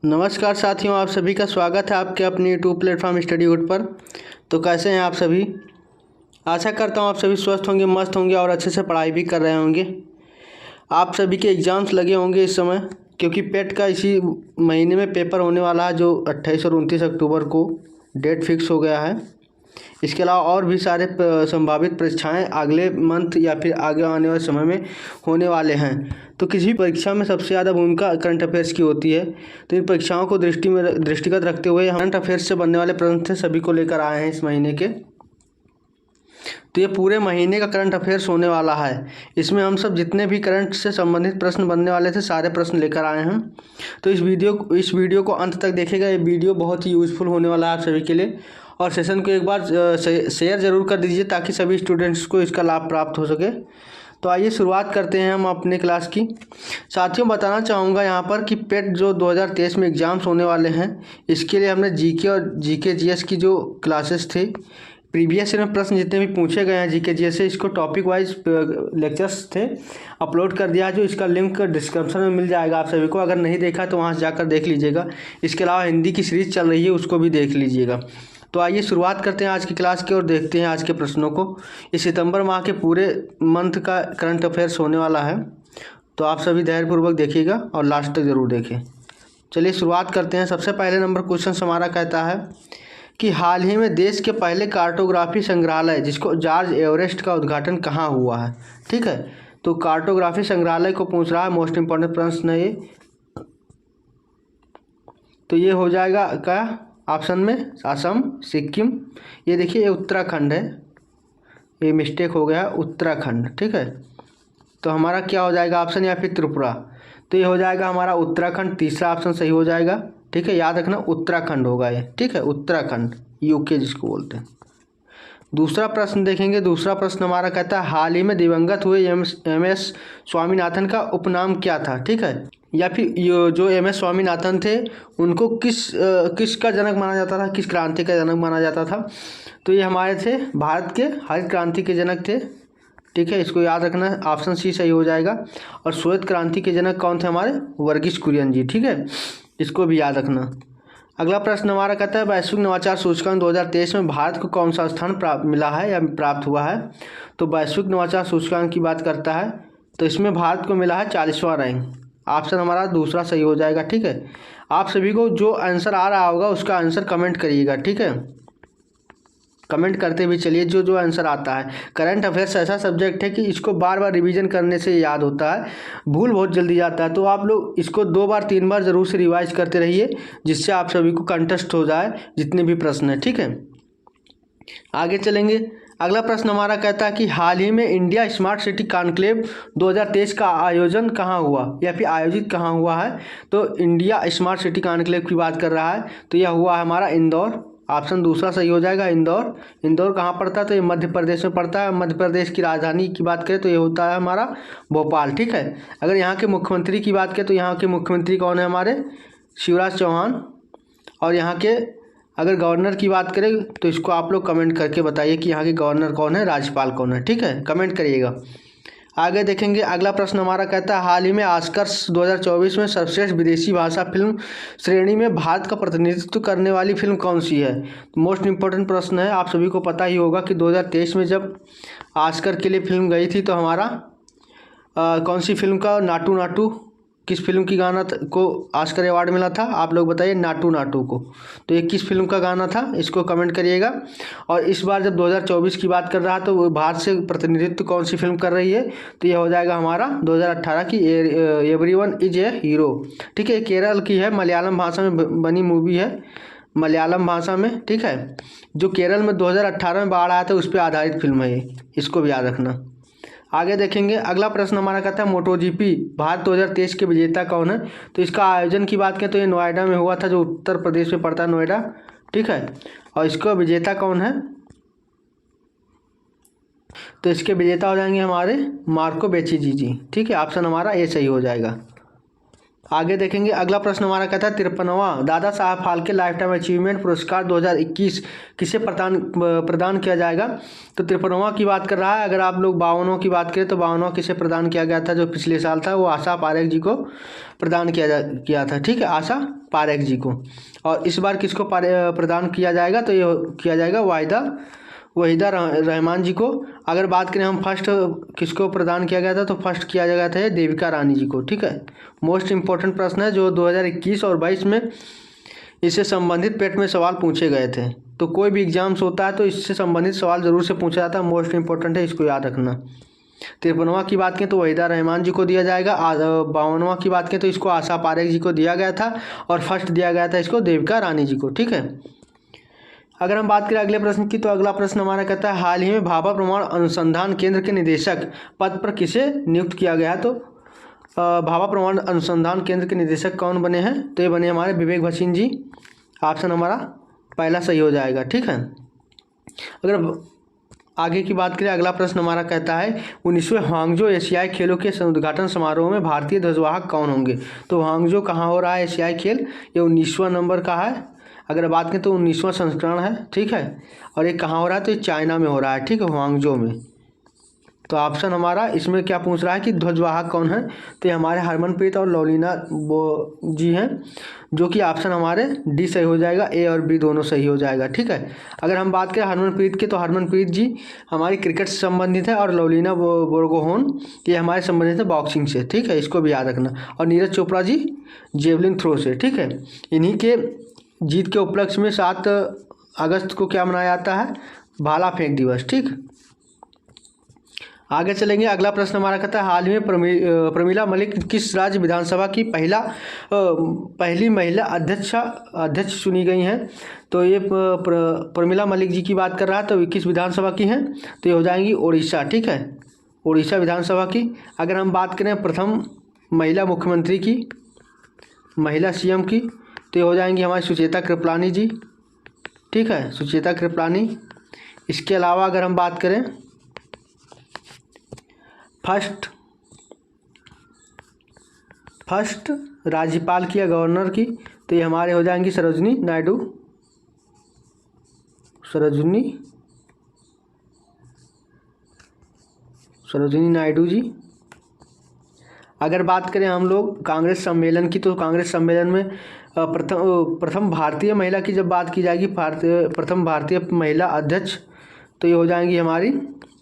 नमस्कार साथियों, आप सभी का स्वागत है आपके अपने यूट्यूब प्लेटफॉर्म स्टडीवुड पर। तो कैसे हैं आप सभी? आशा करता हूं आप सभी स्वस्थ होंगे, मस्त होंगे और अच्छे से पढ़ाई भी कर रहे होंगे। आप सभी के एग्ज़ाम्स लगे होंगे इस समय, क्योंकि पेट का इसी महीने में पेपर होने वाला है, जो 28 और 29 अक्टूबर को डेट फिक्स हो गया है। इसके अलावा और भी सारे संभावित परीक्षाएं अगले मंथ या फिर आगे आने वाले समय में होने वाले हैं। तो किसी भी परीक्षा में सबसे ज़्यादा भूमिका करंट अफेयर्स की होती है। तो इन परीक्षाओं को दृष्टिगत रखते हुए हम करंट अफेयर्स से बनने वाले प्रश्न थे सभी को लेकर आए हैं इस महीने के। तो ये पूरे महीने का करंट अफेयर्स होने वाला है। इसमें हम सब जितने भी करंट से संबंधित प्रश्न बनने वाले थे सारे प्रश्न लेकर आए हैं। तो इस वीडियो को अंत तक देखिएगा। ये वीडियो बहुत ही यूज़फुल होने वाला है आप सभी के लिए। और सेशन को एक बार शेयर ज़रूर कर दीजिए ताकि सभी स्टूडेंट्स को इसका लाभ प्राप्त हो सके। तो आइए शुरुआत करते हैं हम अपने क्लास की। साथियों, बताना चाहूँगा यहाँ पर कि पेट जो 2023 में एग्ज़ाम्स होने वाले हैं, इसके लिए हमने जीके और जीके जीएस की जो क्लासेस थे, प्रीवियस ईयर में प्रश्न जितने भी पूछे गए हैं जीके जीएस से, इसको टॉपिक वाइज लेक्चर्स थे अपलोड कर दिया है, जो इसका लिंक डिस्क्रिप्शन में मिल जाएगा आप सभी को। अगर नहीं देखा तो वहाँ से जाकर देख लीजिएगा। इसके अलावा हिंदी की सीरीज़ चल रही है, उसको भी देख लीजिएगा। तो आइए शुरुआत करते हैं आज की क्लास की और देखते हैं आज के प्रश्नों को। इस सितंबर माह के पूरे मंथ का करंट अफेयर्स होने वाला है, तो आप सभी धैर्यपूर्वक देखिएगा और लास्ट तक ज़रूर देखें। चलिए शुरुआत करते हैं। सबसे पहले नंबर क्वेश्चन हमारा कहता है कि हाल ही में देश के पहले कार्टोग्राफी संग्रहालय जिसको जॉर्ज एवरेस्ट का उद्घाटन कहाँ हुआ है। ठीक है, तो कार्टोग्राफी संग्रहालय को पूछ रहा है, मोस्ट इंपॉर्टेंट प्रश्न है ये। तो ये हो जाएगा क्या ऑप्शन में, असम, सिक्किम। ये देखिए ये उत्तराखंड है, ये मिस्टेक हो गया, उत्तराखंड। ठीक है, तो हमारा क्या हो जाएगा ऑप्शन, या फिर त्रिपुरा। तो ये हो जाएगा हमारा उत्तराखंड, तीसरा ऑप्शन सही हो जाएगा। ठीक है, याद रखना उत्तराखंड होगा ये। ठीक है, उत्तराखंड, यूके जिसको बोलते हैं। दूसरा प्रश्न देखेंगे। दूसरा प्रश्न हमारा कहता है हाल ही में दिवंगत हुए एम.एस. स्वामीनाथन का उपनाम क्या था। ठीक है, या फिर जो एम.एस. स्वामीनाथन थे उनको किसका जनक माना जाता था, किस क्रांति का जनक माना जाता था। तो ये हमारे थे भारत के हरित क्रांति के जनक थे। ठीक है, इसको याद रखना, ऑप्शन सी सही हो जाएगा। और श्वेत क्रांति के जनक कौन थे हमारे, वर्गीस कुरियन जी। ठीक है, इसको भी याद रखना। अगला प्रश्न हमारा कहता है वैश्विक नवाचार सूचकांक 2023 में भारत को कौन सा स्थान मिला है या प्राप्त हुआ है। तो वैश्विक नवाचार सूचकांक की बात करता है, तो इसमें भारत को मिला है 40वां रैंक। ऑप्शन हमारा दूसरा सही हो जाएगा। ठीक है, आप सभी को जो आंसर आ रहा होगा उसका आंसर कमेंट करिएगा। ठीक है, कमेंट करते भी चलिए जो जो आंसर आता है। करंट अफेयर्स ऐसा सब्जेक्ट है कि इसको बार बार रिवीजन करने से याद होता है, भूल बहुत जल्दी जाता है। तो आप लोग इसको 2 बार 3 बार ज़रूर से रिवाइज करते रहिए, जिससे आप सभी को कंटेस्ट हो जाए जितने भी प्रश्न हैं। ठीक है, आगे चलेंगे। अगला प्रश्न हमारा कहता है कि हाल ही में इंडिया स्मार्ट सिटी कॉन्क्लेव 2023 का आयोजन कहाँ हुआ या फिर आयोजित कहाँ हुआ है। तो इंडिया स्मार्ट सिटी कॉन्क्लेव की बात कर रहा है, तो यह हुआ है हमारा इंदौर। ऑप्शन दूसरा सही हो जाएगा, इंदौर। इंदौर कहाँ पड़ता है, तो ये मध्य प्रदेश में पड़ता है। मध्य प्रदेश की राजधानी की बात करें तो ये होता है हमारा भोपाल। ठीक है, अगर यहाँ के मुख्यमंत्री की बात करें तो यहाँ के मुख्यमंत्री कौन है, हमारे शिवराज चौहान। और यहाँ के अगर गवर्नर की बात करें तो इसको आप लोग कमेंट करके बताइए कि यहाँ के गवर्नर कौन है, राज्यपाल कौन है। ठीक है, कमेंट करिएगा। आगे देखेंगे। अगला प्रश्न हमारा कहता है हाल ही में ऑस्कर्स 2024 में सर्वश्रेष्ठ विदेशी भाषा फिल्म श्रेणी में भारत का प्रतिनिधित्व करने वाली फिल्म कौन सी है। मोस्ट इंपॉर्टेंट प्रश्न है, आप सभी को पता ही होगा कि 2023 में जब ऑस्कर के लिए फिल्म गई थी तो हमारा कौन सी फिल्म का, नाटू नाटू, किस फिल्म की गाना को ऑस्कर अवार्ड मिला था, आप लोग बताइए। नाटू नाटू को, तो ये किस फिल्म का गाना था, इसको कमेंट करिएगा। और इस बार जब 2024 की बात कर रहा तो वो भारत से प्रतिनिधित्व कौन सी फिल्म कर रही है, तो ये हो जाएगा हमारा 2018 की एवरीवन इज ए हीरो। ठीक है, केरल की है, मलयालम भाषा में बनी मूवी है, मलयालम भाषा में। ठीक है, जो केरल में 2018 में बाढ़ आया था उस पर आधारित फिल्म है ये, इसको भी याद रखना। आगे देखेंगे। अगला प्रश्न हमारा कहता है मोटोजीपी भारत 2023 के विजेता कौन है। तो इसका आयोजन की बात करें तो ये नोएडा में हुआ था, जो उत्तर प्रदेश में पड़ता है, नोएडा। ठीक है, और इसका विजेता कौन है, तो इसके विजेता हो जाएंगे हमारे मार्को बेचिजी जी। ठीक है, ऑप्शन हमारा ए सही हो जाएगा। आगे देखेंगे। अगला प्रश्न हमारा कहता है 53वां Dada Saheb Phalke life time achievement पुरस्कार 2021 किसे प्रदान किया जाएगा। तो 53वां की बात कर रहा है। अगर आप लोग 52वां की बात करें तो 52वां किसे प्रदान किया गया था, जो पिछले साल था, वो आशा पारेख जी को प्रदान किया था। ठीक है, आशा पारेख जी को। और इस बार किसको प्रदान किया जाएगा, तो ये किया जाएगा वहीदा रहमान जी को। अगर बात करें हम फर्स्ट किसको प्रदान किया गया था, तो फर्स्ट किया गया था देविका रानी जी को। ठीक है, मोस्ट इम्पोर्टेंट प्रश्न है जो 2021 और 22 में इससे संबंधित पेट में सवाल पूछे गए थे। तो कोई भी एग्जाम्स होता है तो इससे संबंधित सवाल जरूर से पूछा जाता है, मोस्ट इंपॉर्टेंट है, इसको याद रखना। 53वां की बात करें तो वहीदा रहमान जी को दिया जाएगा। 52वां की बात करें तो इसको आशा पारेख जी को दिया गया था और फर्स्ट दिया गया था इसको देविका रानी जी को। ठीक है, अगर हम बात करें अगले प्रश्न की, तो अगला प्रश्न हमारा कहता है हाल ही में भाभा प्रमाण अनुसंधान केंद्र के निदेशक पद पर किसे नियुक्त किया गया है। तो भाभा प्रमाण अनुसंधान केंद्र के निदेशक कौन बने हैं, तो ये बने हमारे विवेक भसीन जी। ऑप्शन हमारा पहला सही हो जाएगा। ठीक है, अगर आगे की बात करें अगला प्रश्न हमारा कहता है 19वें हांगजो एशियाई खेलों के उद्घाटन समारोह में भारतीय ध्वजवाहक कौन होंगे। तो हांगजो कहाँ हो रहा है एशियाई खेल, ये 19वां नंबर का है। अगर बात करें तो 19वां संस्करण है। ठीक है, और ये कहाँ हो रहा है, तो ये चाइना में हो रहा है। ठीक है, हांगजो में। तो ऑप्शन हमारा इसमें क्या पूछ रहा है कि ध्वजवाहक कौन है, तो ये हमारे हरमनप्रीत और लवलीना जी हैं, जो कि ऑप्शन हमारे डी सही हो जाएगा, ए और बी दोनों सही हो जाएगा। ठीक है, अगर हम बात करें हरमनप्रीत की, तो हरमनप्रीत जी हमारी क्रिकेट से संबंधित है और लवलीना बोरगोहेन ये हमारे संबंधित है बॉक्सिंग से। ठीक है, इसको भी याद रखना। और नीरज चोपड़ा जी जेवलिन थ्रो से। ठीक है, इन्हीं के जीत के उपलक्ष्य में 7 अगस्त को क्या मनाया जाता है, भाला फेंक दिवस। ठीक, आगे चलेंगे। अगला प्रश्न हमारा कहता है हाल ही में प्रमीला मलिक किस राज्य विधानसभा की पहली महिला अध्यक्ष चुनी गई हैं। तो ये प्रमीला मलिक जी की बात कर रहा है, तो किस विधानसभा की हैं, तो ये हो जाएंगी उड़ीसा। ठीक है, उड़ीसा विधानसभा की। अगर हम बात करें प्रथम महिला मुख्यमंत्री की, महिला सीएम की, तो ये हो जाएंगी हमारी सुचेता कृपलानी जी। ठीक है, सुचेता कृपलानी। इसके अलावा अगर हम बात करें फर्स्ट राज्यपाल की या गवर्नर की, तो ये हमारे हो जाएंगी सरोजिनी नायडू जी। अगर बात करें हम लोग कांग्रेस सम्मेलन की, तो कांग्रेस सम्मेलन में प्रथम भारतीय महिला की जब बात की जाएगी, प्रथम भारतीय महिला अध्यक्ष, तो ये हो जाएंगी हमारी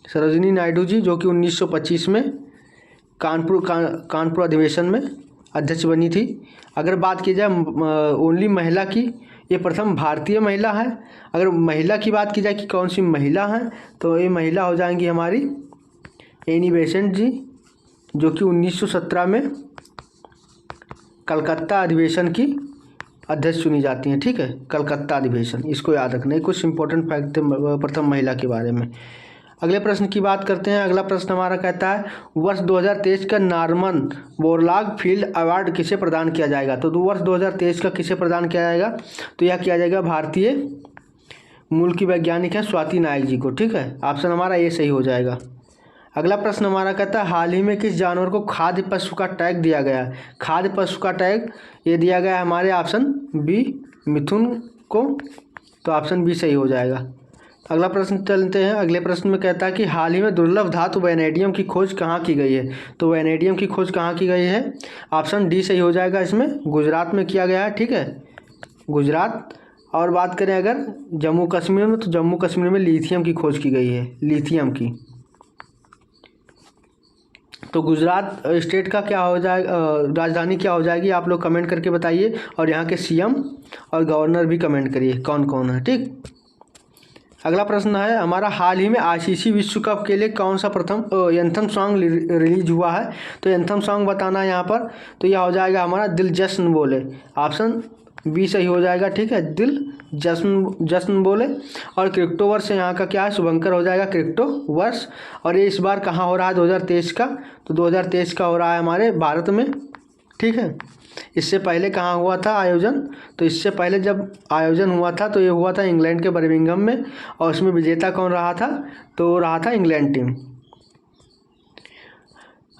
सरोजिनी नायडू जी, जो कि 1925 में कानपुर अधिवेशन में अध्यक्ष बनी थी। अगर बात की जाए ओनली महिला की, ये प्रथम भारतीय महिला है। अगर महिला की बात की जाए कि कौन सी महिला है, तो ये महिला हो जाएंगी हमारी एनी बेसेंट जी, जो कि 1917 में कलकत्ता अधिवेशन की अध्यक्ष चुनी जाती हैं। ठीक है, कलकत्ता अधिवेशन, इसको याद रखना है। कुछ इंपॉर्टेंट फैक्ट प्रथम महिला के बारे में। अगले प्रश्न की बात करते हैं। अगला प्रश्न हमारा कहता है वर्ष 2023 का नॉर्मन बोरलॉग फील्ड अवार्ड किसे प्रदान किया जाएगा। तो वर्ष 2023 का किसे प्रदान किया जाएगा, तो यह किया जाएगा भारतीय मूल की वैज्ञानिक है स्वाति नायक जी को। ठीक है, ऑप्शन हमारा ये सही हो जाएगा। अगला प्रश्न हमारा कहता है हाल ही में किस जानवर को खाद्य पशु का टैग दिया गया। खाद्य पशु का टैग ये दिया गया है हमारे ऑप्शन बी मिथुन को, तो ऑप्शन बी सही हो जाएगा। अगला प्रश्न चलते हैं। अगले प्रश्न में कहता है कि हाल ही में दुर्लभ धातु वैनेडियम की खोज कहाँ की गई है। तो वैनेडियम की खोज कहाँ की गई है, ऑप्शन डी सही हो जाएगा। इसमें गुजरात में किया गया है। ठीक है, गुजरात। और बात करें अगर जम्मू कश्मीर में, तो जम्मू कश्मीर में लिथियम की खोज की गई है, लिथियम की। तो गुजरात स्टेट का क्या हो जाएगा, राजधानी क्या हो जाएगी, आप लोग कमेंट करके बताइए। और यहाँ के सीएम और गवर्नर भी कमेंट करिए कौन कौन है। ठीक, अगला प्रश्न है हमारा हाल ही में आईसीसी विश्व कप के लिए कौन सा प्रथम एंथम सॉन्ग रिलीज हुआ है। तो एंथम सॉन्ग बताना है यहाँ पर, तो यह हो जाएगा हमारा दिल जश्न बोले, ऑप्शन बी सही हो जाएगा। ठीक है, दिल जश्न बोले। और क्रिप्टो वर्ष यहाँ का क्या है, शुभंकर हो जाएगा क्रिप्टो वर्ष। और ये इस बार कहाँ हो रहा है 2023 का, तो 2023 का हो रहा है हमारे भारत में। ठीक है, इससे पहले कहाँ हुआ था आयोजन, तो इससे पहले जब आयोजन हुआ था तो ये हुआ था इंग्लैंड के बर्मिंघम में, और उसमें विजेता कौन रहा था, तो रहा था इंग्लैंड टीम।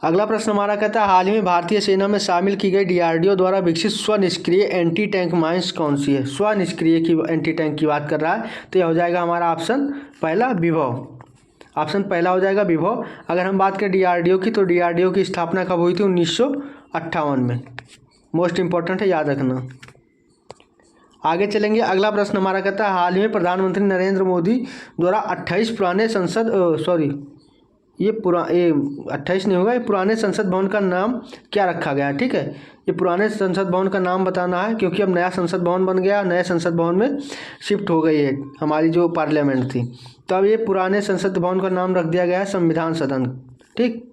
अगला प्रश्न हमारा कहता है हाल ही में भारतीय सेना में शामिल की गई डीआरडीओ द्वारा विकसित स्वनिष्क्रिय एंटी टैंक माइंस कौन सी है। स्वनिष्क्रिय की एंटी टैंक की बात कर रहा है, तो यह हो जाएगा हमारा ऑप्शन पहला विभव, ऑप्शन पहला हो जाएगा विभव। अगर हम बात करें डीआरडीओ की, तो डीआरडीओ की स्थापना कब हुई थी, 1958 में। मोस्ट इंपॉर्टेंट है, याद रखना। आगे चलेंगे। अगला प्रश्न हमारा कहता है हाल ही में प्रधानमंत्री नरेंद्र मोदी द्वारा 28 पुराने संसद ये 28 नहीं होगा, ये पुराने संसद भवन का नाम क्या रखा गया है। ठीक है, ये पुराने संसद भवन का नाम बताना है क्योंकि अब नया संसद भवन बन गया, नए संसद भवन में शिफ्ट हो गई है हमारी जो पार्लियामेंट थी। तो अब ये पुराने संसद भवन का नाम रख दिया गया है संविधान सदन। ठीक,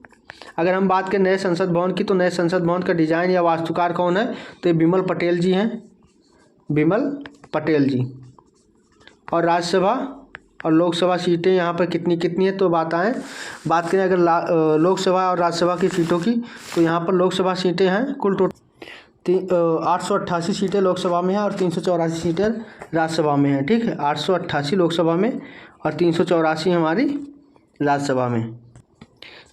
अगर हम बात करें नए संसद भवन की, तो नए संसद भवन का डिजाइन या वास्तुकार कौन है, तो ये बिमल पटेल जी हैं, बिमल पटेल जी। और राज्यसभा और लोकसभा सीटें यहाँ पर कितनी कितनी है, तो बात करें अगर लोकसभा और राज्यसभा की सीटों की, तो यहाँ पर लोकसभा सीटें हैं कुल 888 सीटें लोकसभा में है और 384 सीटें राज्यसभा में है। ठीक है, 888 लोकसभा में और 384 हमारी राज्यसभा में।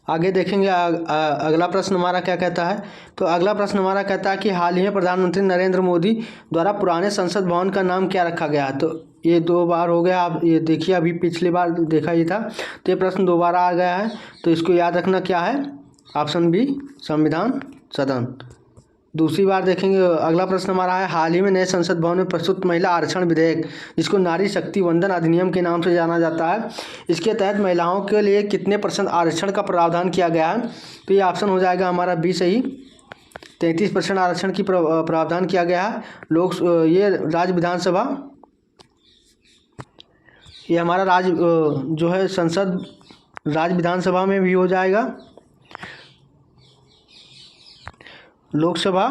आगे देखेंगे अगला प्रश्न हमारा क्या कहता है। तो अगला प्रश्न हमारा कहता है कि हाल ही में प्रधानमंत्री नरेंद्र मोदी द्वारा पुराने संसद भवन का नाम क्या रखा गया। तो ये 2 बार हो गया, आप ये देखिए, अभी पिछली बार देखा ये था, तो ये प्रश्न दोबारा आ गया है। तो इसको याद रखना क्या है, ऑप्शन बी संविधान सदन। दूसरी बार देखेंगे, अगला प्रश्न हमारा है हाल ही में नए संसद भवन में प्रस्तुत महिला आरक्षण विधेयक, जिसको नारी शक्ति वंदन अधिनियम के नाम से जाना जाता है, इसके तहत महिलाओं के लिए कितने % आरक्षण का प्रावधान किया गया है। तो ये ऑप्शन हो जाएगा हमारा बी सही, 33% आरक्षण की प्रावधान किया गया है। ये राज्य विधानसभा, ये हमारा राज्य जो है संसद राज्य विधानसभा में भी हो जाएगा, लोकसभा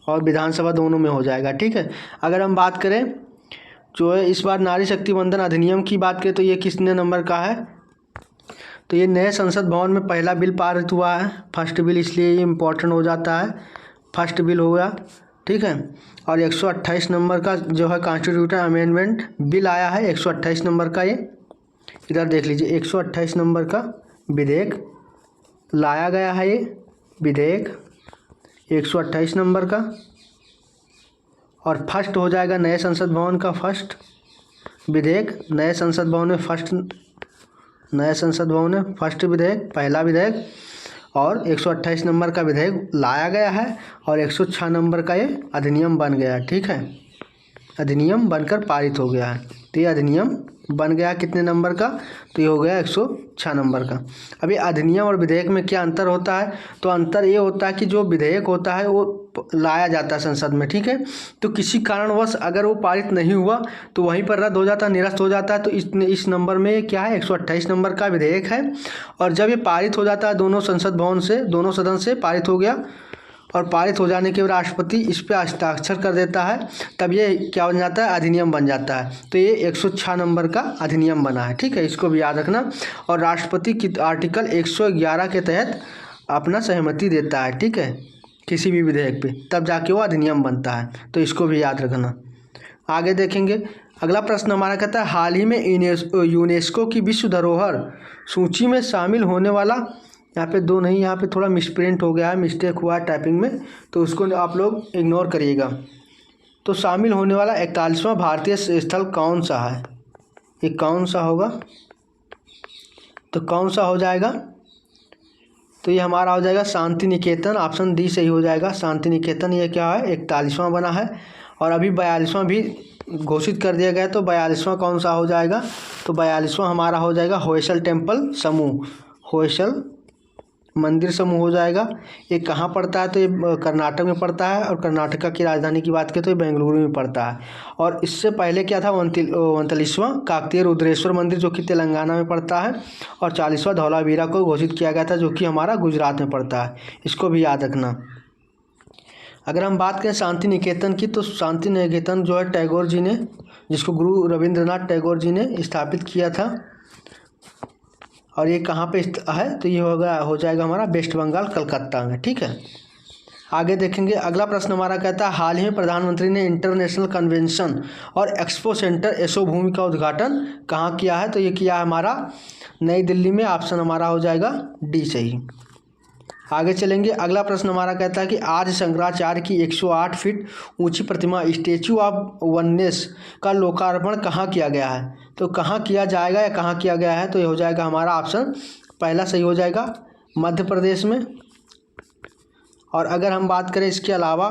और विधानसभा दोनों में हो जाएगा। ठीक है, अगर हम बात करें जो है इस बार नारी शक्ति वंदन अधिनियम की बात करें, तो ये कितने नंबर का है, तो ये नए संसद भवन में पहला बिल पारित हुआ है, फर्स्ट बिल, इसलिए ये इम्पोर्टेंट हो जाता है, फर्स्ट बिल हो गया। ठीक है, और 128 नंबर का जो है कॉन्स्टिट्यूशन अमेंडमेंट बिल आया है, 128 नंबर का, ये इधर देख लीजिए, 128 नंबर का विधेयक लाया गया है, ये विधेयक 128 नंबर का। और फर्स्ट हो जाएगा नए संसद भवन का फर्स्ट विधेयक, नए संसद भवन में फर्स्ट विधेयक, पहला विधेयक, और 128 नंबर का विधेयक लाया गया है और 106 नंबर का ये अधिनियम बन गया। ठीक है, अधिनियम बनकर पारित हो गया है। तो ये अधिनियम बन गया कितने नंबर का, तो ये हो गया 106 नंबर का। अभी अधिनियम और विधेयक में क्या अंतर होता है, तो अंतर ये होता है कि जो विधेयक होता है वो लाया जाता है संसद में। ठीक है, तो किसी कारणवश अगर वो पारित नहीं हुआ तो वहीं पर रद्द हो जाता है, निरस्त हो जाता है। तो इस नंबर में क्या है, 128 नंबर का विधेयक है। और जब ये पारित हो जाता है दोनों संसद भवन से, दोनों सदन से पारित हो गया, और पारित हो जाने के बाद राष्ट्रपति इस पर हस्ताक्षर कर देता है, तब ये क्या बन जाता है, अधिनियम बन जाता है। तो ये 106 नंबर का अधिनियम बना है। ठीक है, इसको भी याद रखना। और राष्ट्रपति की आर्टिकल 111 के तहत अपना सहमति देता है, ठीक है, किसी भी विधेयक पे, तब जाके वो अधिनियम बनता है। तो इसको भी याद रखना। आगे देखेंगे, अगला प्रश्न हमारा कहता है हाल ही में यूनेस्को की विश्व धरोहर सूची में शामिल होने वाला, यहाँ पे 2 नहीं, यहाँ पे थोड़ा मिसप्रिंट हो गया है, मिस्टेक हुआ है टाइपिंग में, तो उसको आप लोग इग्नोर करिएगा। तो शामिल होने वाला 41वां भारतीय स्थल कौन सा है, ये कौन सा होगा, तो कौन सा हो जाएगा, तो ये हमारा हो जाएगा शांति निकेतन, ऑप्शन डी सही हो जाएगा। शांति निकेतन ये क्या है, 41वां बना है, और अभी 42वां भी घोषित कर दिया गया। तो 42वां कौन सा हो जाएगा, तो 42वां हमारा हो जाएगा होयसल टेम्पल समूह, होयसल मंदिर समूह हो जाएगा। ये कहाँ पड़ता है, तो ये कर्नाटक में पड़ता है, और कर्नाटक की राजधानी की बात करें तो ये बेंगलुरु में पड़ता है। और इससे पहले क्या था, 39वां काकतीय रुद्रेश्वर मंदिर जो कि तेलंगाना में पड़ता है, और 40वां धौलावीरा को घोषित किया गया था जो कि हमारा गुजरात में पड़ता है। इसको भी याद रखना। अगर हम बात करें शांति निकेतन की, तो शांति निकेतन जो है टैगोर जी ने, जिसको गुरु रविंद्रनाथ टैगोर जी ने स्थापित किया था, और ये कहाँ पे है, तो ये हो जाएगा हमारा वेस्ट बंगाल कलकत्ता में। ठीक है, आगे देखेंगे। अगला प्रश्न हमारा कहता है हाल ही में प्रधानमंत्री ने इंटरनेशनल कन्वेंशन और एक्सपो सेंटर यशो भूमि का उद्घाटन कहाँ किया है, तो ये किया है हमारा नई दिल्ली में, ऑप्शन हमारा हो जाएगा डी सही। आगे चलेंगे। अगला प्रश्न हमारा कहता है कि आज शंकराचार्य की 108 फीट ऊंची प्रतिमा स्टैचू ऑफ वननेस का लोकार्पण कहाँ किया गया है, तो कहाँ किया जाएगा या कहाँ किया गया है, तो ये हो जाएगा हमारा ऑप्शन पहला सही हो जाएगा, मध्य प्रदेश में। और अगर हम बात करें इसके अलावा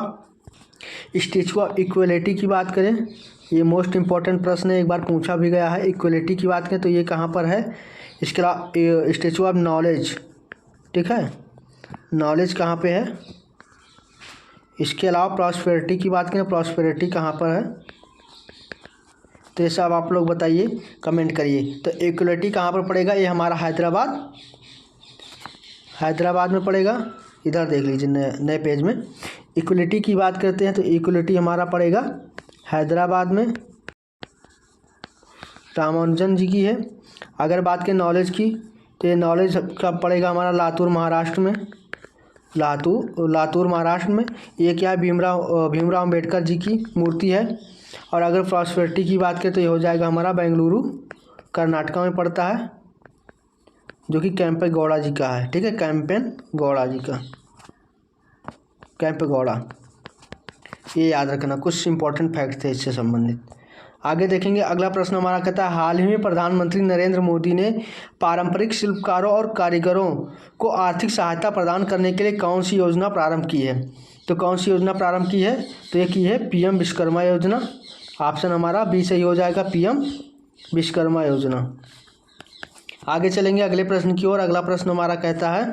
स्टैचू ऑफ इक्वलिटी की बात करें, ये मोस्ट इम्पॉर्टेंट प्रश्न है, एक बार पूछा भी गया है। इक्वलिटी की बात करें तो ये कहाँ पर है? इसके अलावा स्टैचू ऑफ नॉलेज, ठीक है, नॉलेज कहाँ पे है? इसके अलावा प्रॉस्पेरिटी की बात करें, प्रॉस्पेरिटी कहाँ पर है? तो ये सब आप लोग बताइए, कमेंट करिए। तो इक्वलिटी कहाँ पर पड़ेगा? ये हमारा हैदराबाद में पड़ेगा। इधर देख लीजिए नए पेज में इक्वलिटी की बात करते हैं तो इक्वलिटी हमारा पड़ेगा हैदराबाद में, रामानुजन जी की है। अगर बात करें नॉलेज की तो ये नॉलेज कब पड़ेगा हमारा? लातूर महाराष्ट्र में, लातूर महाराष्ट्र में। ये क्या है? भीमराव अम्बेडकर जी की मूर्ति है। और अगर प्रॉस्पेरिटी की बात करें तो ये हो जाएगा हमारा बेंगलुरु कर्नाटका में पड़ता है, जो कि कैंपे गौड़ा जी का है, ठीक है, कैंपेन गौड़ा जी का, कैंप गौड़ा। ये याद रखना, कुछ इंपॉर्टेंट फैक्ट थे इससे संबंधित। आगे देखेंगे, अगला प्रश्न हमारा कहता है हाल ही में प्रधानमंत्री नरेंद्र मोदी ने पारंपरिक शिल्पकारों और कारीगरों को आर्थिक सहायता प्रदान करने के लिए कौन सी योजना प्रारंभ की है? तो कौन सी योजना प्रारंभ की है? तो ये की है पीएम विश्वकर्मा योजना। ऑप्शन हमारा बी सही हो जाएगा, पीएम विश्वकर्मा योजना। आगे चलेंगे अगले प्रश्न की ओर। अगला प्रश्न हमारा कहता है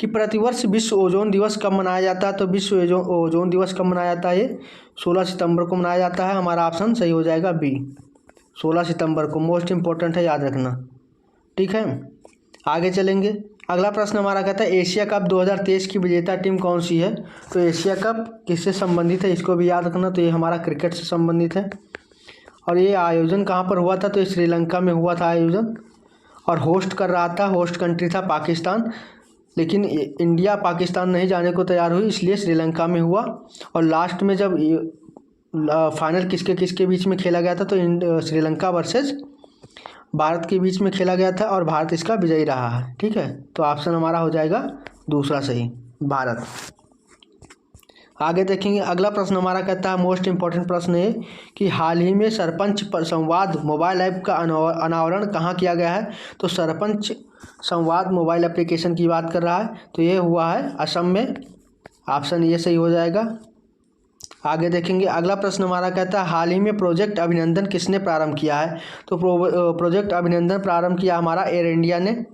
कि प्रतिवर्ष विश्व ओजोन दिवस कब मनाया जाता है? तो विश्व ओजोन दिवस कब मनाया जाता है? ये 16 सितंबर को मनाया जाता है। हमारा ऑप्शन सही हो जाएगा बी, 16 सितंबर को। मोस्ट इम्पोर्टेंट है, याद रखना, ठीक है। आगे चलेंगे, अगला प्रश्न हमारा कहता है एशिया कप 2023 की विजेता टीम कौन सी है? तो एशिया कप किससे संबंधित है, इसको भी याद रखना। तो ये हमारा क्रिकेट से संबंधित है। और ये आयोजन कहाँ पर हुआ था? तो ये श्रीलंका में हुआ था आयोजन, और होस्ट कर रहा था, होस्ट कंट्री था पाकिस्तान, लेकिन इंडिया पाकिस्तान नहीं जाने को तैयार हुई, इसलिए श्रीलंका में हुआ। और लास्ट में जब फाइनल किसके किसके बीच में खेला गया था? तो श्रीलंका वर्सेस भारत के बीच में खेला गया था, और भारत इसका विजयी रहा है, ठीक है। तो ऑप्शन हमारा हो जाएगा दूसरा सही, भारत। आगे देखेंगे, अगला प्रश्न हमारा कहता है मोस्ट इम्पॉर्टेंट प्रश्न है कि हाल ही में सरपंच संवाद मोबाइल ऐप का अनावरण कहाँ किया गया है? तो सरपंच संवाद मोबाइल एप्लीकेशन की बात कर रहा है, तो ये हुआ है असम में। ऑप्शन ये सही हो जाएगा। आगे देखेंगे, अगला प्रश्न हमारा कहता है हाल ही में प्रोजेक्ट अभिनंदन किसने प्रारंभ किया है? तो प्रोजेक्ट अभिनंदन प्रारंभ किया हमारा एयर इंडिया ने।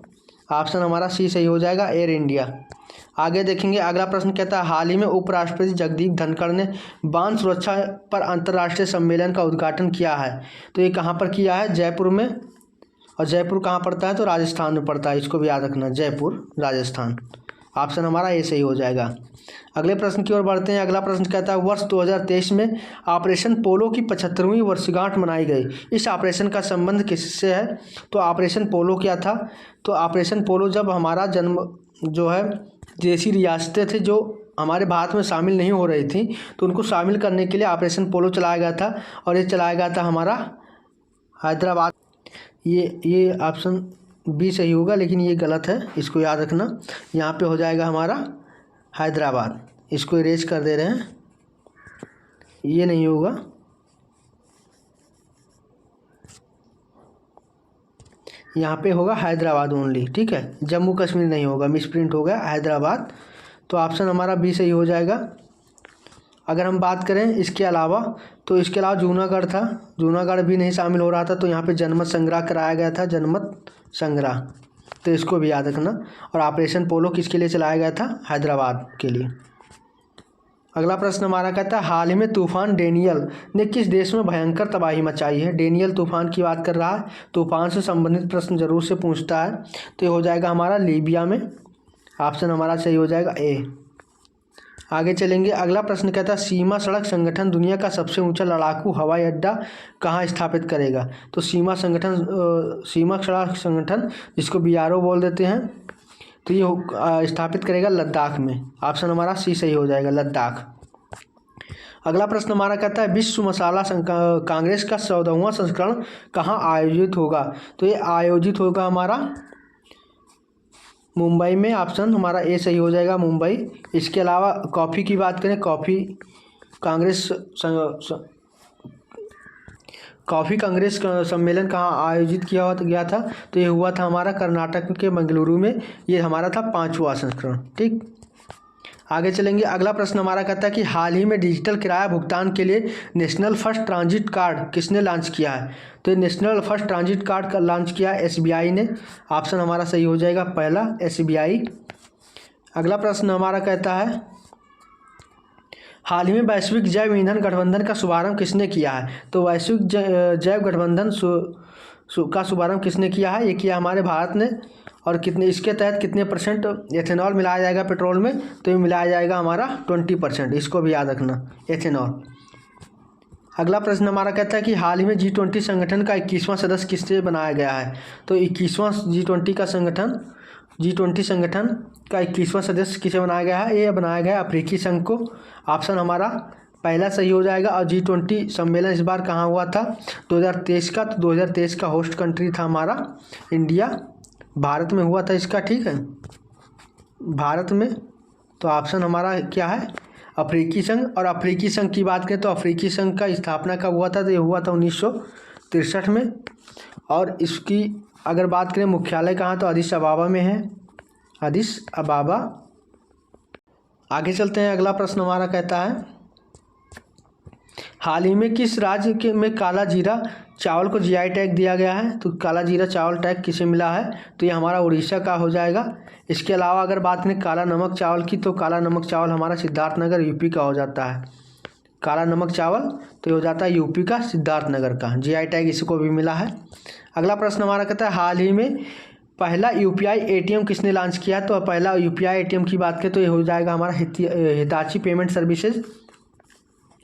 ऑप्शन हमारा सी सही हो जाएगा, एयर इंडिया। आगे देखेंगे, अगला प्रश्न कहता है हाल ही में उपराष्ट्रपति जगदीप धनखड़ ने बांध सुरक्षा पर अंतर्राष्ट्रीय सम्मेलन का उद्घाटन किया है। तो ये कहाँ पर किया है? जयपुर में। और जयपुर कहाँ पड़ता है? तो राजस्थान में पड़ता है, इसको भी याद रखना, जयपुर राजस्थान। ऑप्शन हमारा ये सही हो जाएगा। अगले प्रश्न की ओर बढ़ते हैं। अगला प्रश्न कहता है वर्ष 2023 में ऑपरेशन पोलो की 75वीं वर्षगांठ मनाई गई। इस ऑपरेशन का संबंध किससे है? तो ऑपरेशन पोलो क्या था? तो ऑपरेशन पोलो जब हमारा जन्म जो है देसी रियासतें थे जो हमारे भारत में शामिल नहीं हो रही थी, तो उनको शामिल करने के लिए ऑपरेशन पोलो चलाया गया था, और ये चलाया गया था हमारा हैदराबाद। ये ऑप्शन बी सही होगा, लेकिन ये गलत है, इसको याद रखना। यहाँ पे हो जाएगा हमारा हैदराबाद, इसको इरेज कर दे रहे हैं, ये नहीं होगा। यहाँ पे होगा हैदराबाद ओनली, ठीक है, जम्मू कश्मीर नहीं होगा, मिसप्रिंट हो गया, हैदराबाद। तो ऑप्शन हमारा बी सही हो जाएगा। अगर हम बात करें इसके अलावा, तो इसके अलावा जूनागढ़ था, जूनागढ़ भी नहीं शामिल हो रहा था, तो यहाँ पे जनमत संग्रह कराया गया था, जनमत संग्रह, तो इसको भी याद रखना। और ऑपरेशन पोलो किसके लिए चलाया गया था? हैदराबाद के लिए। अगला प्रश्न हमारा कहता है हाल ही में तूफान डेनियल ने किस देश में भयंकर तबाही मचाई है? डेनियल तूफान की बात कर रहा है, तूफान से संबंधित प्रश्न जरूर से पूछता है, तो ये हो जाएगा हमारा लीबिया में। ऑप्शन हमारा सही हो जाएगा ए। आगे चलेंगे, अगला प्रश्न कहता है सीमा सड़क संगठन दुनिया का सबसे ऊंचा लड़ाकू हवाई अड्डा कहाँ स्थापित करेगा? तो सीमा सड़क संगठन जिसको BRO बोल देते हैं, तो ये स्थापित करेगा लद्दाख में। ऑप्शन हमारा सी सही हो जाएगा, लद्दाख। अगला प्रश्न हमारा कहता है विश्व मसाला कांग्रेस का 14वां संस्करण कहाँ आयोजित होगा? तो ये आयोजित होगा हमारा मुंबई में। ऑप्शन हमारा ए सही हो जाएगा, मुंबई। इसके अलावा कॉफ़ी की बात करें, कॉफ़ी कांग्रेस का सम्मेलन कहाँ आयोजित किया गया था? तो ये हुआ था हमारा कर्नाटक के मंगलुरु में, ये हमारा था 5वां संस्करण, ठीक। आगे चलेंगे। अगला प्रश्न हमारा कहता है कि हाल ही में डिजिटल किराया भुगतान के लिए नेशनल फर्स्ट ट्रांजिट कार्ड किसने लॉन्च किया है? तो ये नेशनल फर्स्ट ट्रांजिट कार्ड का लॉन्च किया है SBI ने। ऑप्शन हमारा सही हो जाएगा पहला SBI। अगला प्रश्न हमारा कहता है हाल ही में वैश्विक जैव ईंधन गठबंधन का शुभारंभ किसने किया है? तो वैश्विक जैव गठबंधन का शुभारंभ किसने किया है? ये किया हमारे भारत ने। और कितने, इसके तहत कितने परसेंट एथेनॉल मिलाया जाएगा पेट्रोल में? तो ये मिलाया जाएगा हमारा 20%। इसको भी याद रखना, एथेनॉल। अगला प्रश्न हमारा कहता है कि हाल ही में G20 संगठन का 21वां सदस्य किससे बनाया गया है? तो 21वां G20 संगठन का 21वां सदस्य किसे बनाया गया है? ये बनाया गया अफ्रीकी संघ को। ऑप्शन हमारा पहला सही हो जाएगा। और G20 सम्मेलन इस बार कहाँ हुआ था? 2023 का। तो 2023 का होस्ट कंट्री था हमारा इंडिया, भारत में हुआ था इसका, ठीक है, भारत में। तो ऑप्शन हमारा क्या है? अफ्रीकी संघ। और अफ्रीकी संघ की बात करें तो अफ्रीकी संघ का स्थापना कब हुआ था? तो ये हुआ था 1963 में। और इसकी अगर बात करें मुख्यालय कहाँ, तो अदिस अबाबा में है, अदिस अबाबा। आगे चलते हैं। अगला प्रश्न हमारा कहता है हाल ही में किस राज्य में काला जीरा चावल को GI टैग दिया गया है? तो काला जीरा चावल टैग किसे मिला है? तो ये हमारा उड़ीसा का हो जाएगा। इसके अलावा अगर बात करें काला नमक चावल की, तो काला नमक चावल हमारा सिद्धार्थनगर UP का हो जाता है। काला नमक चावल तो ये हो जाता है UP का, सिद्धार्थनगर का। GI टैग इसको भी मिला है। अगला प्रश्न हमारा कहता है हाल ही में पहला UPI ATM किसने लॉन्च किया? तो पहला UPI ATM की बात करें तो ये हो जाएगा हमारा Hitachi payment services.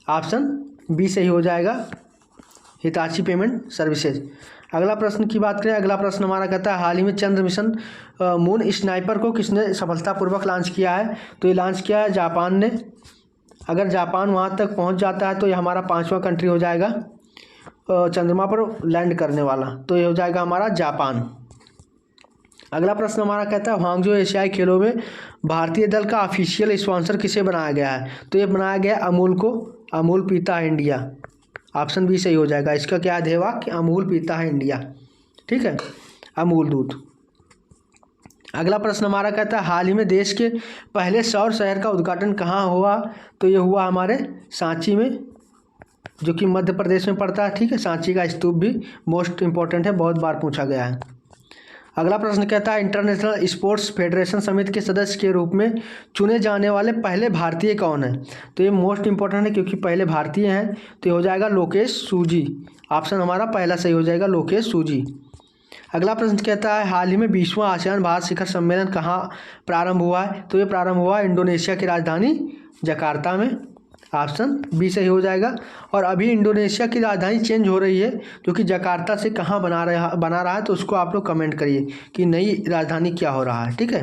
Option B सही हो जाएगा, हिताची पेमेंट सर्विसेज। अगला प्रश्न की बात करें, अगला प्रश्न हमारा कहता है हाल ही में चंद्र मिशन मून स्नाइपर को किसने सफलतापूर्वक लॉन्च किया है? तो ये लॉन्च किया है जापान ने। अगर जापान वहाँ तक पहुँच जाता है तो ये हमारा 5वां कंट्री हो जाएगा चंद्रमा पर लैंड करने वाला। तो ये हो जाएगा हमारा जापान। अगला प्रश्न हमारा कहता है हांगझो एशियाई खेलों में भारतीय दल का ऑफिशियल स्पॉन्सर किसे बनाया गया है? तो ये बनाया गया अमूल को, अमूल पीता है इंडिया। ऑप्शन B सही हो जाएगा। इसका क्या है वाक्य? अमूल पीता है इंडिया, ठीक है, अमूल दूध। अगला प्रश्न हमारा कहता है हाल ही में देश के पहले सौर शहर का उद्घाटन कहाँ हुआ? तो ये हुआ हमारे सांची में, जो कि मध्य प्रदेश में पड़ता है, ठीक है। सांची का स्तूप भी मोस्ट इंपॉर्टेंट है, बहुत बार पूछा गया है। अगला प्रश्न कहता है इंटरनेशनल स्पोर्ट्स फेडरेशन समिति के सदस्य के रूप में चुने जाने वाले पहले भारतीय कौन है? तो ये मोस्ट इंपॉर्टेंट है क्योंकि पहले भारतीय हैं। तो ये हो जाएगा लोकेश सूजी। ऑप्शन हमारा पहला सही हो जाएगा, लोकेश सूजी। अगला प्रश्न कहता है हाल ही में 20वां आसियान भारत शिखर सम्मेलन कहाँ प्रारंभ हुआ है? तो ये प्रारंभ हुआ इंडोनेशिया की राजधानी जकार्ता में। ऑप्शन B सही हो जाएगा। और अभी इंडोनेशिया की राजधानी चेंज हो रही है, जो कि जकार्ता से कहाँ बना रहा है, तो उसको आप लोग कमेंट करिए कि नई राजधानी क्या हो रहा है, ठीक है।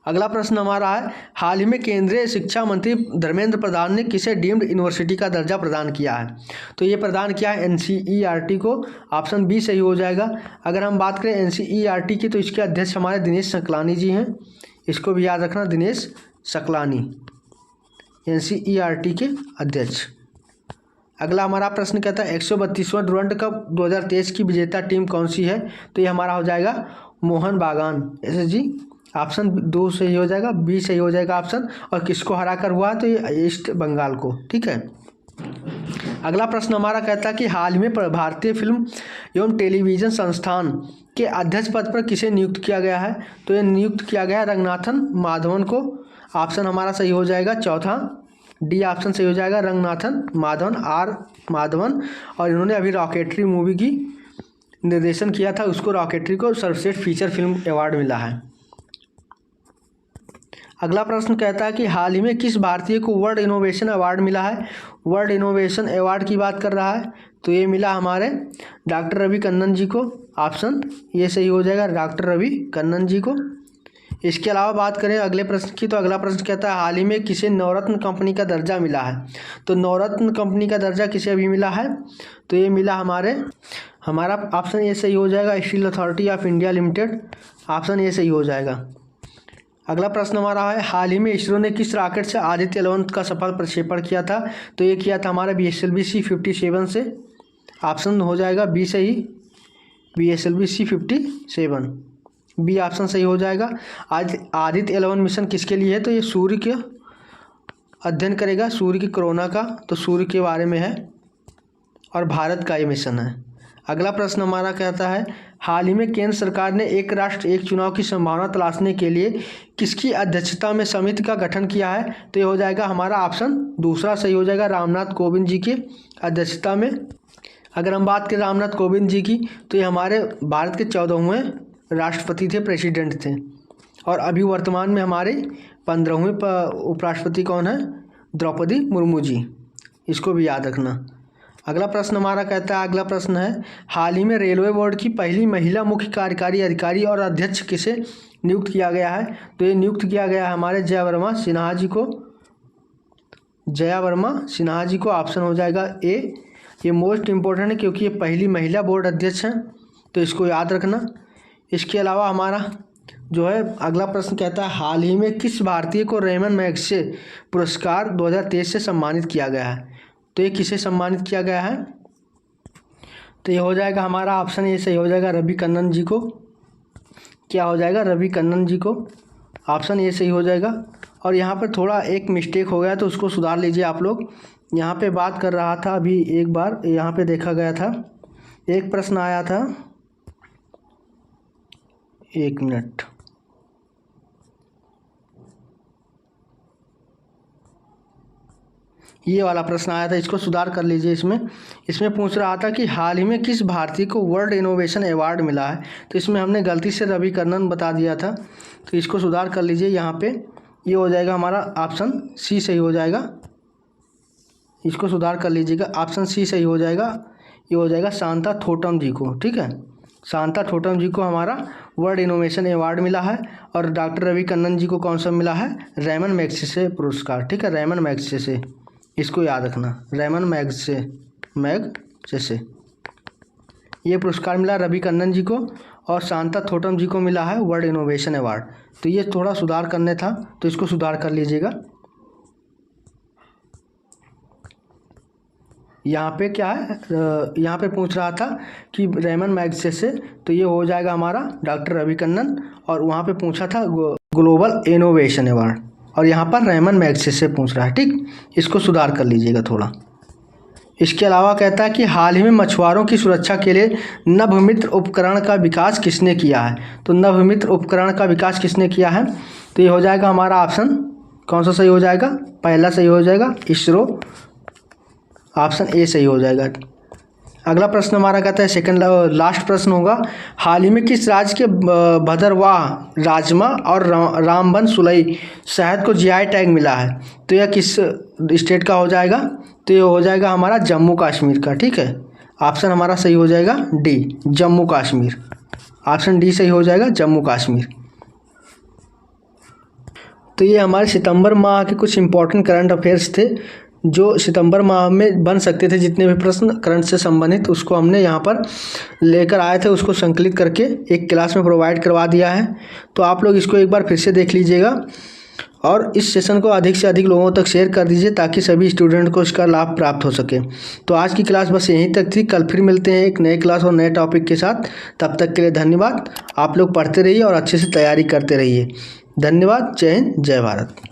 अगला प्रश्न हमारा है हाल ही में केंद्रीय शिक्षा मंत्री धर्मेंद्र प्रधान ने किसे डीम्ड यूनिवर्सिटी का दर्जा प्रदान किया है? तो ये प्रदान किया है NCERT को। ऑप्शन B सही हो जाएगा। अगर हम बात करें NCERT की, तो इसके अध्यक्ष हमारे दिनेश सकलानी जी हैं। इसको भी याद रखना, दिनेश सकलानी NCERT के अध्यक्ष। अगला हमारा प्रश्न कहता है 132वां डुरंड कप 2023 की विजेता टीम कौन सी है? तो ये हमारा हो जाएगा मोहन बागान SSG। ऑप्शन 2 सही हो जाएगा, B सही हो जाएगा ऑप्शन। और किसको हरा कर हुआ? तो ये ईस्ट बंगाल को, ठीक है। अगला प्रश्न हमारा कहता है कि हाल ही में भारतीय फिल्म एवं टेलीविज़न संस्थान के अध्यक्ष पद पर किसे नियुक्त किया गया है? तो ये नियुक्त किया गया रंगनाथन माधवन को। ऑप्शन हमारा सही हो जाएगा चौथा, D ऑप्शन सही हो जाएगा, रंगनाथन माधवन, R माधवन। और इन्होंने अभी रॉकेटरी मूवी की निर्देशन किया था, उसको रॉकेटरी को सर्वश्रेष्ठ फीचर फिल्म अवार्ड मिला है। अगला प्रश्न कहता है कि हाल ही में किस भारतीय को वर्ल्ड इनोवेशन अवार्ड मिला है? वर्ल्ड इनोवेशन अवार्ड की बात कर रहा है, तो ये मिला हमारे डॉक्टर रवि कन्नन जी को। ऑप्शन ये सही हो जाएगा, डॉक्टर रवि कन्नन जी को। इसके अलावा बात करें अगले प्रश्न की, तो अगला प्रश्न कहता है हाल ही में किसे नवरत्न कंपनी का दर्जा मिला है? तो नवरत्न कंपनी का दर्जा किसे अभी मिला है? तो ये मिला हमारा ऑप्शन ये सही हो जाएगा, steel authority of India limited. Option ये सही हो जाएगा। अगला प्रश्न हमारा है हाल ही में इसरो ने किस रॉकेट से आदित्य 11 का सफल प्रक्षेपण किया था? तो ये किया था हमारा BSLV C-57 से। ऑप्शन हो जाएगा B सही, BSLV C-57। बी ऑप्शन सही हो जाएगा। आज आदित्य 11 मिशन किसके लिए है? तो ये सूर्य के अध्ययन करेगा, सूर्य की कोरोना का, तो सूर्य के बारे में है और भारत का ये मिशन है। अगला प्रश्न हमारा कहता है, हाल ही में केंद्र सरकार ने एक राष्ट्र एक चुनाव की संभावना तलाशने के लिए किसकी अध्यक्षता में समिति का गठन किया है? तो ये हो जाएगा हमारा ऑप्शन दूसरा सही हो जाएगा, रामनाथ कोविंद जी की अध्यक्षता में। अगर हम बात करें रामनाथ कोविंद जी की, तो ये हमारे भारत के 14वें राष्ट्रपति थे, प्रेसिडेंट थे, और अभी वर्तमान में हमारे 15वें उपराष्ट्रपति कौन है? द्रौपदी मुर्मू जी, इसको भी याद रखना। अगला प्रश्न हमारा कहता है, अगला प्रश्न है, हाल ही में रेलवे बोर्ड की पहली महिला मुख्य कार्यकारी अधिकारी और अध्यक्ष किसे नियुक्त किया गया है? तो ये नियुक्त किया गया है हमारे जया वर्मा सिन्हा जी को। ऑप्शन हो जाएगा ए। ये मोस्ट इम्पोर्टेंट है क्योंकि ये पहली महिला बोर्ड अध्यक्ष हैं, तो इसको याद रखना। इसके अलावा हमारा जो है अगला प्रश्न कहता है, हाल ही में किस भारतीय को रेमन मैग्सेसे पुरस्कार 2023 से सम्मानित किया गया है? तो ये किसे सम्मानित किया गया है? तो ये हो जाएगा हमारा ऑप्शन ए सही हो जाएगा, रवि कन्नन जी को। क्या हो जाएगा? रवि कन्नन जी को, ऑप्शन ए सही हो जाएगा। और यहाँ पर थोड़ा एक मिस्टेक हो गया तो उसको सुधार लीजिए आप लोग। यहाँ पे बात कर रहा था अभी, एक बार यहाँ पे देखा गया था, एक प्रश्न आया था, एक मिनट, ये वाला प्रश्न आया था, इसको सुधार कर लीजिए। इसमें पूछ रहा था कि हाल ही में किस भारतीय को वर्ल्ड इनोवेशन अवार्ड मिला है? तो इसमें हमने गलती से रवि कन्नन बता दिया था, तो इसको सुधार कर लीजिए। यहाँ पे ये हो जाएगा हमारा ऑप्शन सी सही हो जाएगा, इसको सुधार कर लीजिएगा, ऑप्शन सी सही हो जाएगा। ये हो जाएगा शांता थोटम जी को, ठीक है, शांता थोटम जी को हमारा वर्ल्ड इनोवेशन अवार्ड मिला है। और डॉक्टर रवि कन्नन जी को कौन सा मिला है? रेमन मैग्सेसे पुरस्कार, ठीक है, रेमन मैग्सेसे, इसको याद रखना, रेमन मैग्सेसे ये पुरस्कार मिला रवि कन्नन जी को, और शांता थोटम जी को मिला है वर्ल्ड इनोवेशन अवार्ड। तो ये थोड़ा सुधार करने था, तो इसको सुधार कर लीजिएगा। यहाँ पे क्या है, यहाँ पे पूछ रहा था कि रेमन मैग्सेसे, तो ये हो जाएगा हमारा डॉक्टर रवि कन्नन, और वहाँ पे पूछा था ग्लोबल इनोवेशन अवार्ड, और यहाँ पर रेमन मैग्सेसे पूछ रहा है, ठीक, इसको सुधार कर लीजिएगा थोड़ा। इसके अलावा कहता है कि हाल ही में मछुआरों की सुरक्षा के लिए नभमित्र उपकरण का विकास किसने किया है? तो नभमित्र उपकरण का विकास किसने किया है? तो ये हो जाएगा हमारा ऑप्शन कौन सा सही हो जाएगा? पहला सही हो जाएगा, इसरो, ऑप्शन ए सही हो जाएगा। अगला प्रश्न हमारा कहता है, सेकंड लास्ट प्रश्न होगा, हाल ही में किस राज्य के भदरवाह, राजमा और रामबन सुलई शहद को जीआई टैग मिला है? तो यह किस स्टेट का हो जाएगा? तो ये हो जाएगा हमारा जम्मू कश्मीर का, ठीक है, ऑप्शन हमारा सही हो जाएगा D, Jammu Kashmir, option D सही हो जाएगा, जम्मू कश्मीर। तो ये हमारे सितंबर माह के कुछ इंपॉर्टेंट करंट अफेयर्स थे जो सितंबर माह में बन सकते थे। जितने भी प्रश्न करंट से संबंधित उसको हमने यहाँ पर लेकर आए थे, उसको संकलित करके एक क्लास में प्रोवाइड करवा दिया है। तो आप लोग इसको एक बार फिर से देख लीजिएगा और इस सेशन को अधिक से अधिक लोगों तक शेयर कर दीजिए ताकि सभी स्टूडेंट को इसका लाभ प्राप्त हो सके। तो आज की क्लास बस यहीं तक थी। कल फिर मिलते हैं एक नए क्लास और नए टॉपिक के साथ। तब तक के लिए धन्यवाद। आप लोग पढ़ते रहिए और अच्छे से तैयारी करते रहिए। धन्यवाद। जय हिंद, जय भारत।